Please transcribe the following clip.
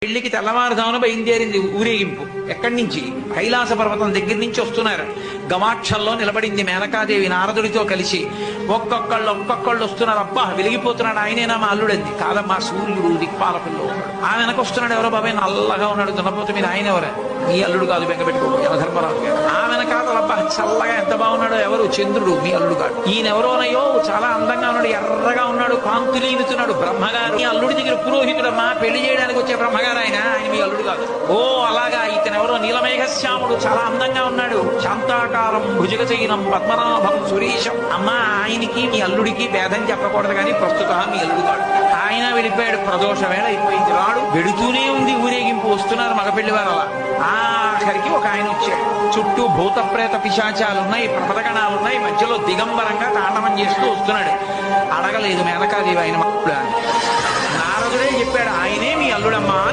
పెళ్లికి తెల్లవారుజామున బయలుదేరింది ఊరేగింపు. ఎక్కడి నుంచి? కైలాస పర్వతం దగ్గర నుంచి వస్తున్నారు. గవాక్షంలో నిలబడింది మేనకాదేవి నారదుడితో కలిసి. ఒక్కొక్కళ్ళు వస్తున్నారు. అబ్బా వెలిగిపోతున్నాడు, ఆయనేనా మా అల్లుడంది. కాదమ్మా, సూర్యుడు దిక్పాలకుల్లో. ఆ వెనకొస్తున్నాడు, ఎవరో బాబాయ్ నల్లగా ఉన్నాడు దున్నపోతు మీద, ఆయన ఎవరా? మీ అల్లుడు కాదు, బెంగపెట్టుకోడు, యమధర్మరాజు గారు. ఆ వెనకాతల అబ్బా చల్లగా ఎంత బాగున్నాడో, ఎవరు? చంద్రుడు, మీ అల్లుడు కాదు. ఈయనెవరోనయ్యో చాలా అందంగా ఉన్నాడు, ఎర్రగా ఉన్నాడు, కాంతులీనుతున్నాడు, బ్రహ్మగారు. మీ అల్లుడి దగ్గర పురోహితుడమ్మా, పెళ్లి చేయడానికి వచ్చే బ్రహ్మగారు ఆయన మీ అల్లుడు కాదు. ఓ అలాగా, ఇతను ఎవరో నీలమేఘశ్యాముడు, చాలా అందంగా ఉన్నాడు, శాంతాకారం భుజగచైనం పద్మనాభం సురీశం. అమ్మా, ఆయనకి మీ అల్లుడికి భేదం చెప్పకూడదు కానీ ప్రస్తుత మీ అల్లుడు కాడు. ఆయన వెళ్ళిపోయాడు, ప్రదోష వేళ అయిపోయింది. రాడు, వెడుతూనే ఉంది ఊరేగింపు. వస్తున్నారు మగపెళ్లి వారు. అలా ఆఖరికి ఒక ఆయన వచ్చాడు. చుట్టూ భూత ప్రేత పిశాచాలున్నాయి, ప్రమదగణాలున్నాయి, మధ్యలో దిగంబరంగా తాండవం చేస్తూ వస్తున్నాడు. అడగలేదు మేనకాదేవి ఆయన నారదుడే చెప్పాడు, ఆయనే మీ అల్లుడమ్మా అని.